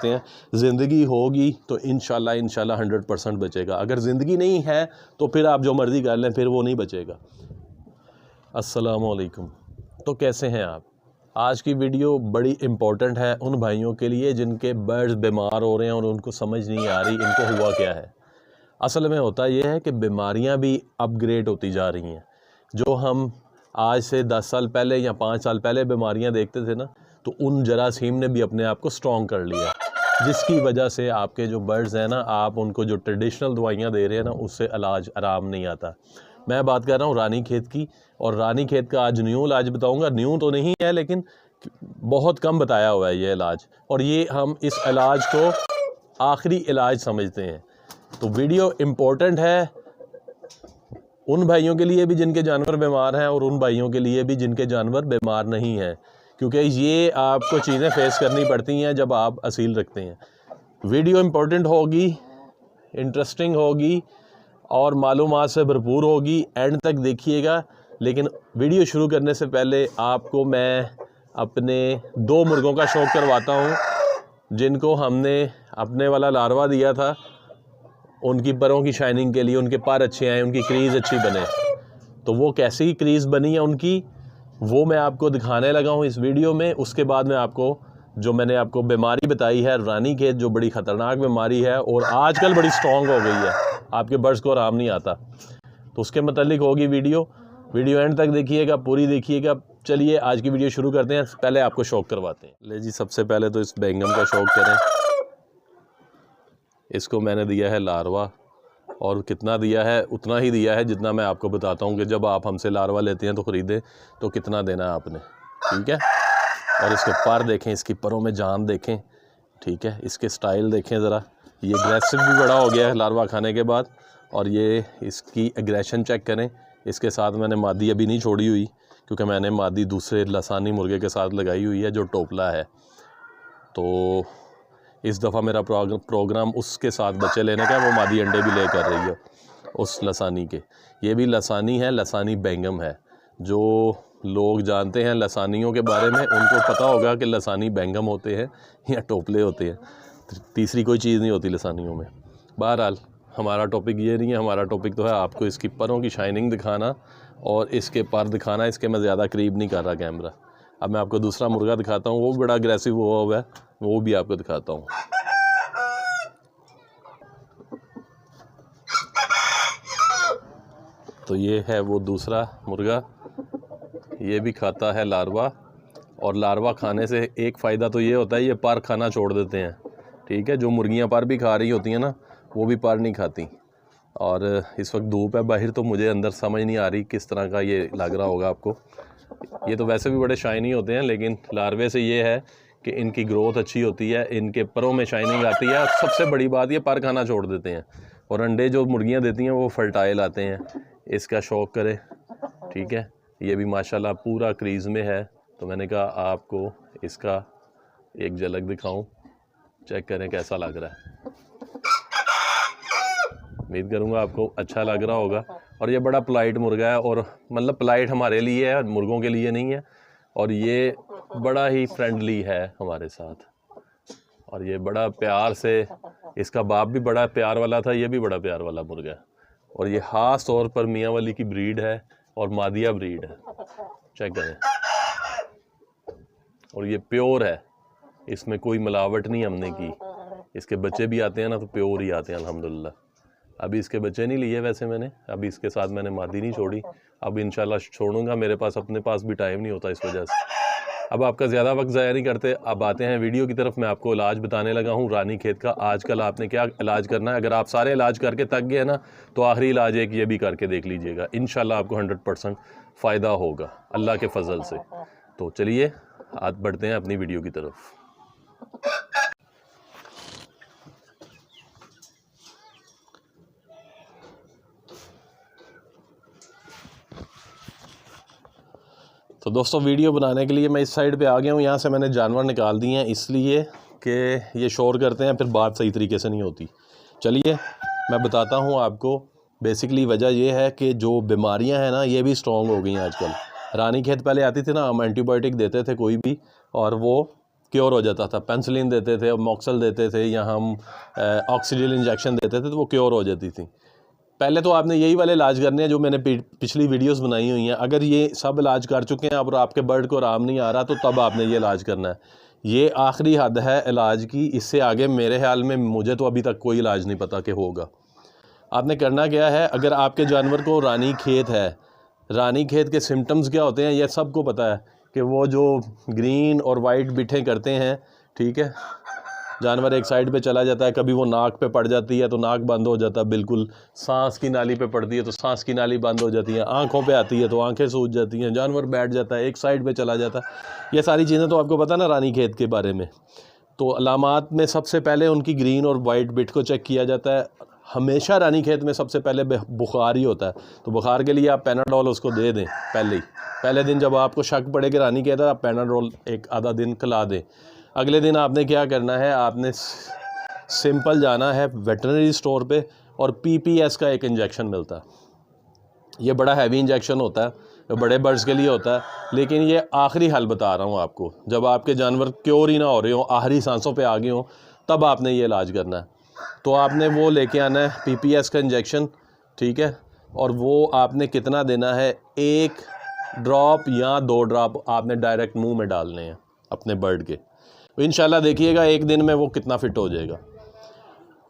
सकते हैं। ज़िंदगी होगी तो इंशाल्लाह 100% बचेगा। अगर ज़िंदगी नहीं है तो फिर आप जो मर्ज़ी कर लें, फिर वो नहीं बचेगा। अस्सलामु अलैकुम। तो कैसे हैं आप? आज की वीडियो बड़ी इम्पोर्टेंट है उन भाइयों के लिए जिनके बर्ड्स बीमार हो रहे हैं और उनको समझ नहीं आ रही इनको हुआ क्या है। असल में होता यह है कि बीमारियां भी अपग्रेड होती जा रही हैं। जो हम आज से 10 साल पहले या 5 साल पहले बीमारियां देखते थे ना, तो उन जरासीम ने भी अपने आप को स्ट्रॉन्ग कर लिया, जिसकी वजह से आपके जो बर्ड्स हैं ना, आप उनको जो ट्रेडिशनल दवाइयाँ दे रहे हैं ना, उससे इलाज आराम नहीं आता। मैं बात कर रहा हूँ रानीखेत की, और रानीखेत का आज न्यू इलाज बताऊँगा। न्यू तो नहीं है लेकिन बहुत कम बताया हुआ है ये इलाज, और ये हम इस इलाज को आखिरी इलाज समझते हैं। तो वीडियो इम्पोर्टेंट है उन भाइयों के लिए भी जिनके जानवर बीमार हैं और उन भाइयों के लिए भी जिनके जानवर बीमार नहीं हैं, क्योंकि ये आपको चीज़ें फेस करनी पड़ती हैं जब आप असील रखते हैं। वीडियो इम्पोर्टेंट होगी, इंटरेस्टिंग होगी और मालूमात से भरपूर होगी। एंड तक देखिएगा। लेकिन वीडियो शुरू करने से पहले आपको मैं अपने 2 मुर्गों का शौक़ करवाता हूँ, जिनको हमने अपने वाला लार्वा दिया था उनकी परों की शाइनिंग के लिए। उनके पर अच्छे आए, उनकी क्रीज़ अच्छी बने। तो वो कैसी क्रीज़ बनी है उनकी, वो मैं आपको दिखाने लगा हूँ इस वीडियो में। उसके बाद में आपको जो मैंने आपको बीमारी बताई है रानीखेत, जो बड़ी ख़तरनाक बीमारी है और आजकल बड़ी स्ट्रॉन्ग हो गई है, आपके बर्ड्स को आराम नहीं आता, तो उसके मतलब होगी वीडियो एंड तक देखिएगा, पूरी देखिएगा। चलिए आज की वीडियो शुरू करते हैं। पहले आपको शौक़ करवाते हैं। ले जी, सबसे पहले तो इस बैंगम का शौक़ करें। इसको मैंने दिया है लार्वा, और कितना दिया है उतना ही दिया है जितना मैं आपको बताता हूँ कि जब आप हमसे लार्वा लेते हैं तो ख़रीदें तो कितना देना है आपने, ठीक है। और इसके पर देखें, इसकी परों में जान देखें, ठीक है। इसके स्टाइल देखें ज़रा, ये एग्रेसिव भी बड़ा हो गया है लार्वा खाने के बाद। और ये इसकी एग्रेशन चेक करें। इसके साथ मैंने मादी अभी नहीं छोड़ी हुई, क्योंकि मैंने मादी दूसरे लसानी मुर्गे के साथ लगाई हुई है जो टोपला है। तो इस दफ़ा मेरा प्रोग्राम उसके साथ बच्चे लेने का है। वो मादी अंडे भी ले कर रही है उस लसानी के। ये भी लसानी है, लसानी बैंगम है। जो लोग जानते हैं लसानियों के बारे में उनको पता होगा कि लसानी बैंगम होते हैं या टोपले होते हैं, तीसरी कोई चीज़ नहीं होती लसानियों में। बहरहाल हमारा टॉपिक ये नहीं है। हमारा टॉपिक तो है आपको इसकी परों की शाइनिंग दिखाना और इसके पर दिखाना। इसके मैं ज़्यादा करीब नहीं कर रहा कैमरा। अब मैं आपको दूसरा मुर्गा दिखाता हूँ, वो भी बड़ा अग्रेसिव हुआ है, वो भी आपको दिखाता हूँ। तो ये है वो दूसरा मुर्गा, ये भी खाता है लार्वा। और लार्वा खाने से एक फ़ायदा तो ये होता है, ये पर खाना छोड़ देते हैं, ठीक है। जो मुर्गियाँ पर भी खा रही होती हैं ना, वो भी पर नहीं खाती। और इस वक्त धूप है बाहर, तो मुझे अंदर समझ नहीं आ रही किस तरह का ये लग रहा होगा आपको। ये तो वैसे भी बड़े शाइनी होते हैं, लेकिन लार्वे से ये है कि इनकी ग्रोथ अच्छी होती है, इनके परों में शाइनिंग आती है। सबसे बड़ी बात, ये पर खाना छोड़ देते हैं और अंडे जो मुर्गियां देती हैं वो फर्टाइल आते हैं। इसका शौक़ करें, ठीक है। ये भी माशाल्लाह पूरा क्रीज़ में है, तो मैंने कहा आपको इसका एक झलक दिखाऊं, चेक करें कैसा लग रहा है। उम्मीद करूँगा आपको अच्छा लग रहा होगा। और ये बड़ा पोलाइट मुर्गा है, और मतलब पोलाइट हमारे लिए है, मुर्गों के लिए नहीं है। और ये बड़ा ही फ्रेंडली है हमारे साथ, और ये बड़ा प्यार से, इसका बाप भी बड़ा प्यार वाला था, ये भी बड़ा प्यार वाला मुर्गा है। और ये ख़ास तौर पर मियाँ वाली की ब्रीड है और मादिया ब्रीड है, चेक करें। और ये प्योर है, इसमें कोई मिलावट नहीं हमने की। इसके बच्चे भी आते हैं ना तो प्योर ही आते हैं अल्हम्दुलिल्लाह। अभी इसके बच्चे नहीं लिए वैसे मैंने, अभी इसके साथ मैंने मादी नहीं छोड़ी। अब इंशाल्लाह छोड़ूंगा, मेरे पास अपने पास भी टाइम नहीं होता इस वजह से। अब आपका ज़्यादा वक्त ज़ाया नहीं करते, अब आते हैं वीडियो की तरफ। मैं आपको इलाज बताने लगा हूँ रानीखेत का। आजकल आपने क्या इलाज करना है, अगर आप सारे इलाज करके थक गए ना, तो आखिरी इलाज एक ये भी करके देख लीजिएगा। इंशाल्लाह आपको 100% फ़ायदा होगा अल्लाह के फजल से। तो चलिए आज बढ़ते हैं अपनी वीडियो की तरफ। तो दोस्तों, वीडियो बनाने के लिए मैं इस साइड पे आ गया हूँ। यहाँ से मैंने जानवर निकाल दिए हैं इसलिए कि ये शोर करते हैं, फिर बात सही तरीके से नहीं होती। चलिए मैं बताता हूँ आपको। बेसिकली वजह ये है कि जो बीमारियाँ हैं ना, ये भी स्ट्रॉन्ग हो गई हैं आजकल। रानीखेत पहले आती थी ना, हम एंटीबायोटिक देते थे कोई भी, और वो क्योर हो जाता था। पेंसिलिन देते थे, मॉक्सल देते थे, या हम ऑक्सीजन इंजेक्शन देते थे तो वो क्योर हो जाती थी। पहले तो आपने यही वाले इलाज करने हैं जो मैंने पिछली वीडियोस बनाई हुई हैं। अगर ये सब इलाज कर चुके हैं और आपके बर्ड को आराम नहीं आ रहा तो तब आपने ये इलाज करना है। ये आखिरी हद है इलाज की, इससे आगे मेरे ख्याल में मुझे तो अभी तक कोई इलाज नहीं पता कि होगा। आपने करना क्या है, अगर आपके जानवर को रानी खेत है, रानी खेत के सिम्टम्स क्या होते हैं ये सबको पता है कि वो जो ग्रीन और वाइट बिठे करते हैं, ठीक है, जानवर एक साइड पे चला जाता है, कभी वो नाक पे पड़ जाती है तो नाक बंद हो जाता है बिल्कुल, सांस की नाली पे पड़ती है तो सांस की नाली बंद हो जाती है, आंखों पे आती है तो आंखें सूज जाती हैं, जानवर बैठ जाता है, एक साइड पे चला जाता है। ये सारी चीज़ें तो आपको पता ना रानी खेत के बारे में। तो अलामात में सबसे पहले उनकी ग्रीन और वाइट बिट को चेक किया जाता है। हमेशा रानी खेत में सबसे पहले बुखार ही होता है, तो बुखार के लिए आप पैनाडोल उसको दे दें पहले दिन जब आपको शक पड़े कि रानी खेत है, आप पैनाडोल एक आधा दिन खिला दें। अगले दिन आपने क्या करना है, आपने सिंपल जाना है वेटरनरी स्टोर पे और PPS का एक इंजेक्शन मिलता है। ये बड़ा हैवी इंजेक्शन होता है, तो बड़े बर्ड्स के लिए होता है, लेकिन ये आखिरी हल बता रहा हूँ आपको। जब आपके जानवर क्योर ही ना हो रहे हो, आखिरी सांसों पे आ गए हो, तब आपने ये इलाज करना है। तो आपने वो लेके आना है PPS का इंजेक्शन, ठीक है, और वो आपने कितना देना है, 1 ड्रॉप या 2 ड्रॉप आपने डायरेक्ट मुंह में डालने हैं अपने बर्ड के। तो इंशाल्लाह देखिएगा एक दिन में वो कितना फिट हो जाएगा।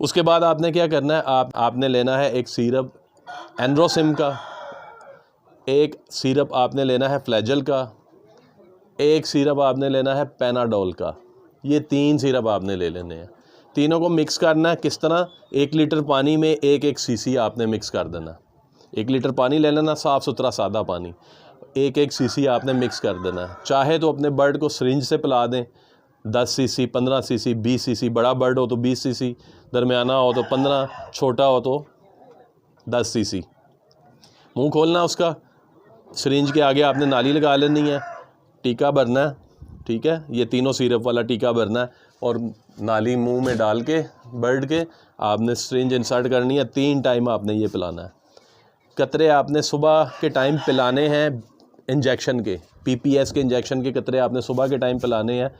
उसके बाद आपने क्या करना है, आपने लेना है एक सिरप एंड्रोसिम का, एक सिरप आपने लेना है फ्लैजल का, एक सिरप आपने लेना है पैनाडोल का। ये 3 सिरप आपने ले लेने हैं। तीनों को मिक्स करना है। किस तरह, 1 लीटर पानी में 1-1 सीसी आपने मिक्स कर देना। 1 लीटर पानी ले लेना, साफ़ सुथरा सादा पानी, 1-1 सीसी आपने मिक्स कर देना है। चाहे तो अपने बर्ड को सिरिंज से पिला दें, 10 सीसी, 15 सीसी, 20 सीसी। बड़ा बर्ड हो तो 20 सीसी, दरमियाना हो तो 15, छोटा हो तो 10 सीसी। मुंह खोलना उसका, सिरिंज के आगे आपने नाली लगा लेनी है, टीका भरना है, ठीक है, ये तीनों सिरप वाला टीका भरना है और नाली मुंह में डाल के बर्ड के आपने सिरिंज इंसर्ट करनी है। 3 टाइम आपने ये पिलाना है। कतरे आपने सुबह के टाइम पिलाने हैं इंजेक्शन के, PPS के इंजेक्शन के कतरे आपने सुबह के टाइम पिलाने हैं,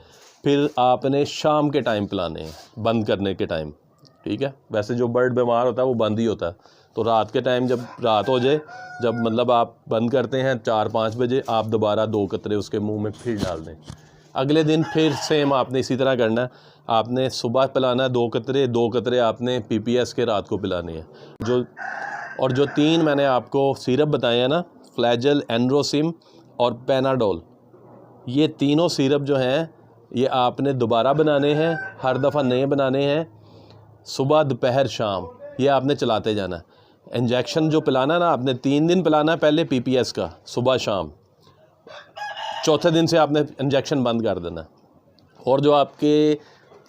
फिर आपने शाम के टाइम पिलाने हैं, बंद करने के टाइम, ठीक है। वैसे जो बर्ड बीमार होता है वो बंद ही होता है, तो रात के टाइम जब रात हो जाए, जब मतलब आप बंद करते हैं 4-5 बजे, आप दोबारा 2 कतरे उसके मुंह में फिर डाल दें। अगले दिन फिर सेम आपने इसी तरह करना है। आपने सुबह पिलाना है 2 कतरे, 2 कतरे आपने PPS के रात को पिलाने हैं। जो 3 मैंने आपको सिरप बताए हैं ना, फ्लैजल, एंड्रोसिम और पैनाडोल, ये तीनों सिरप जो हैं ये आपने दोबारा बनाने हैं, हर दफ़ा नए बनाने हैं, सुबह दोपहर शाम, ये आपने चलाते जाना है। इंजेक्शन जो पिलाना ना आपने 3 दिन पिलाना है पहले PPS का, सुबह शाम। चौथे दिन से आपने इंजेक्शन बंद कर देना। और जो आपके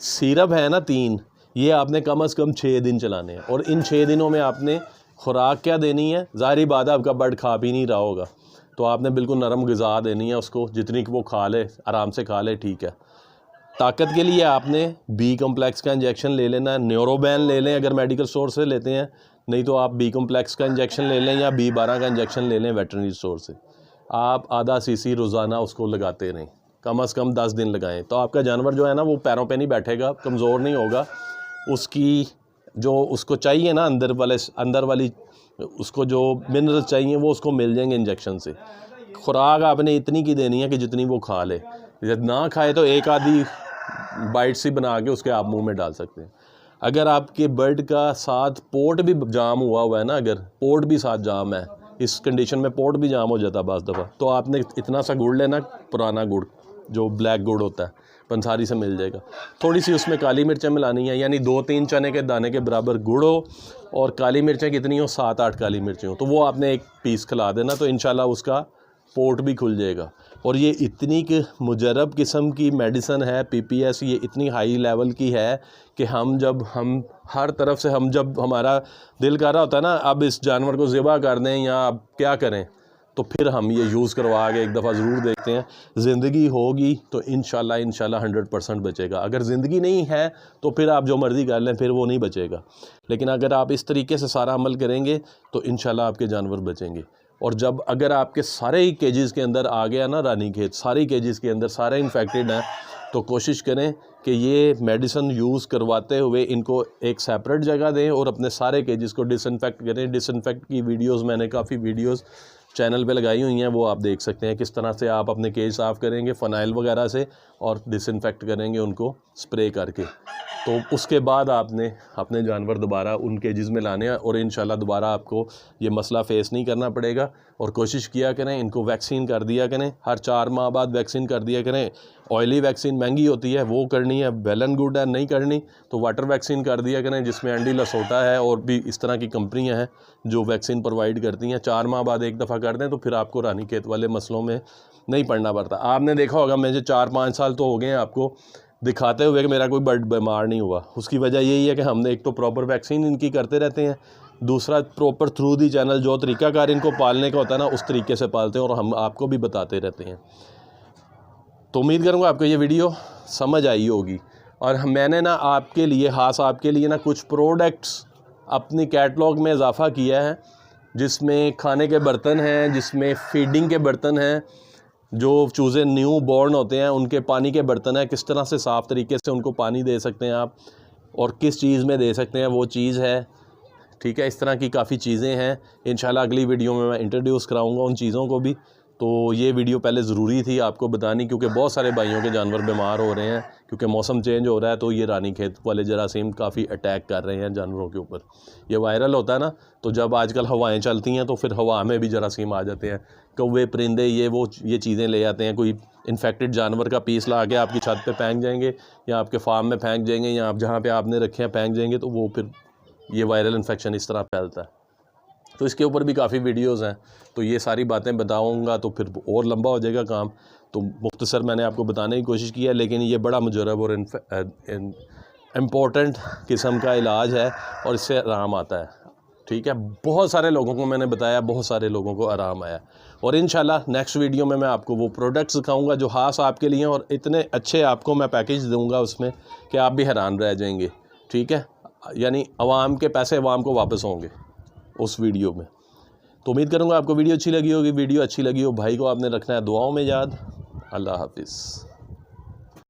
सिरप है ना 3, ये आपने कम से कम 6 दिन चलाने हैं। और इन 6 दिनों में आपने खुराक क्या देनी है, ज़ाहिर बात है आपका बर्ड खा भी नहीं रहा होगा, तो आपने बिल्कुल नरम ग़िज़ा देनी है उसको, जितनी कि वो खा ले, आराम से खा ले, ठीक है। ताकत के लिए आपने B कॉम्प्लेक्स का इंजेक्शन ले लेना है। न्यूरोबैन ले लें अगर मेडिकल स्टोर से लेते हैं, नहीं तो आप B कॉम्प्लेक्स का इंजेक्शन ले लें या B12 का इंजेक्शन ले लें वेटरनरी स्टोर से। आप आधा सीसी रोज़ाना उसको लगाते रहें, कम से कम 10 दिन लगाएं, तो आपका जानवर जो है ना वो पैरों पे नहीं बैठेगा, कमज़ोर नहीं होगा। उसकी जो उसको चाहिए ना अंदर वाली उसको जो मिनरल्स चाहिए वो उसको मिल जाएंगे इंजेक्शन से। खुराक आपने इतनी की देनी है कि जितनी वो खा ले, जब ना खाए तो एक आधी बाइट सी बना के उसके आप मुंह में डाल सकते हैं। अगर आपके बर्ड का साथ पोर्ट भी जाम हुआ है ना, अगर पोर्ट भी साथ जाम है, इस कंडीशन में पोर्ट भी जाम हो जाता है बाज़ दफ़ा, तो आपने इतना सा गुड़ लेना, पुराना गुड़ जो ब्लैक गुड़ होता है, पंसारी से मिल जाएगा। थोड़ी सी उसमें काली मिर्चें मिलानी है, यानी 2-3 चने के दाने के बराबर गुड़ हो और काली मिर्चें कितनी हो, 7-8 काली मिर्चें हो, तो वो आपने एक पीस खिला देना, तो इंशाल्लाह उसका पोर्ट भी खुल जाएगा। और ये इतनी कि मुजरब किस्म की मेडिसन है PPS, ये इतनी हाई लेवल की है कि हम हर तरफ से जब हमारा दिल कर रहा होता है ना अब इस जानवर को ज़िबा कर दें या अब क्या करें, तो फिर हम ये यूज़ करवा के एक दफ़ा ज़रूर देखते हैं। ज़िंदगी होगी तो इंशाल्लाह 100% बचेगा। अगर ज़िंदगी नहीं है तो फिर आप जो मर्ज़ी कर लें, फिर वो नहीं बचेगा। लेकिन अगर आप इस तरीके से सारा अमल करेंगे तो इंशाल्लाह आपके जानवर बचेंगे। और अगर आपके सारे ही केजेस के अंदर आ गया ना रानी खेत, सारे केजेस के अंदर सारे इन्फेक्टेड हैं, तो कोशिश करें कि ये मेडिसिन यूज़ करवाते हुए इनको एक सेपरेट जगह दें और अपने सारे केजेस को डिसइंफेक्ट करें। डिसइंफेक्ट की वीडियोस मैंने काफ़ी वीडियोस चैनल पे लगाई हुई हैं, वो आप देख सकते हैं किस तरह से आप अपने केज साफ़ करेंगे फ़नाइल वगैरह से और डिसइंफेक्ट करेंगे उनको स्प्रे करके। तो उसके बाद आपने अपने जानवर दोबारा उन केजेस में लाने हैं और इंशाल्लाह दोबारा आपको ये मसला फ़ेस नहीं करना पड़ेगा। और कोशिश किया करें इनको वैक्सीन कर दिया करें, हर 4 माह बाद वैक्सीन कर दिया करें। ऑयली वैक्सीन महंगी होती है, वो करनी है, वेल एंड गुड है। नहीं करनी तो वाटर वैक्सीन कर दिया करें, जिसमें एंडी लसोटा है और भी इस तरह की कंपनियां हैं जो वैक्सीन प्रोवाइड करती हैं। 4 माह बाद एक दफ़ा कर दें तो फिर आपको रानीखेत वाले मसलों में नहीं पड़ना पड़ता। आपने देखा होगा मुझे 4-5 साल तो हो गए हैं आपको दिखाते हुए कि मेरा कोई बर्ड बीमार नहीं हुआ। उसकी वजह यही है कि हमने एक तो प्रॉपर वैक्सीन इनकी करते रहते हैं, दूसरा प्रॉपर थ्रू दी चैनल जो तरीक़ाकार इनको पालने का होता है ना उस तरीके से पालते हैं और हम आपको भी बताते रहते हैं। तो उम्मीद करूँगा आपको ये वीडियो समझ आई होगी। और मैंने ना आपके लिए ख़ास आपके लिए ना कुछ प्रोडक्ट्स अपनी कैटलॉग में इजाफ़ा किया है, जिसमें खाने के बर्तन हैं, जिसमें फीडिंग के बर्तन हैं, जो चूज़े न्यू बॉर्न होते हैं उनके पानी के बर्तन हैं, किस तरह से साफ़ तरीके से उनको पानी दे सकते हैं आप और किस चीज़ में दे सकते हैं वो चीज़ है। ठीक है, इस तरह की काफ़ी चीज़ें हैं। इंशाल्लाह अगली वीडियो में मैं इंट्रोड्यूस कराऊंगा उन चीज़ों को भी। तो ये वीडियो पहले ज़रूरी थी आपको बतानी, क्योंकि बहुत सारे भाइयों के जानवर बीमार हो रहे हैं, क्योंकि मौसम चेंज हो रहा है। तो ये रानीखेत वाले जरासीम काफ़ी अटैक कर रहे हैं जानवरों के ऊपर। ये वायरल होता है ना, तो जब आजकल हवाएं चलती हैं तो फिर हवा में भी जरासीम आ जाते हैं। कौवे परिंदे ये चीज़ें ले आते हैं। कोई इन्फेक्टेड जानवर का पीस ला के आपकी छत पे फेंक जाएंगे या आपके फार्म में फेंक जाएंगे या आप जहाँ पे आपने रखे हैं फेंक जाएंगे, तो वो फिर ये वायरल इन्फेक्शन इस तरह फैलता है। तो इसके ऊपर भी काफ़ी वीडियोस हैं, तो ये सारी बातें बताऊंगा तो फिर और लंबा हो जाएगा काम। तो मुख्तसर मैंने आपको बताने की कोशिश की है, लेकिन ये बड़ा मुजरब और इम्पोर्टेंट किस्म का इलाज है और इससे आराम आता है। ठीक है, बहुत सारे लोगों को मैंने बताया, बहुत सारे लोगों को आराम आया। और इंशाल्लाह नेक्स्ट वीडियो में मैं आपको वो प्रोडक्ट्स दिखाऊंगा जो ख़ास आपके लिए, और इतने अच्छे आपको मैं पैकेज दूंगा उसमें कि आप भी हैरान रह जाएंगे। ठीक है, यानी अवाम के पैसे अवाम को वापस होंगे उस वीडियो में। तो उम्मीद करूँगा आपको वीडियो अच्छी लगी होगी। वीडियो अच्छी लगी हो भाई को आपने रखना है दुआओं में याद। अल्लाह हाफिज़।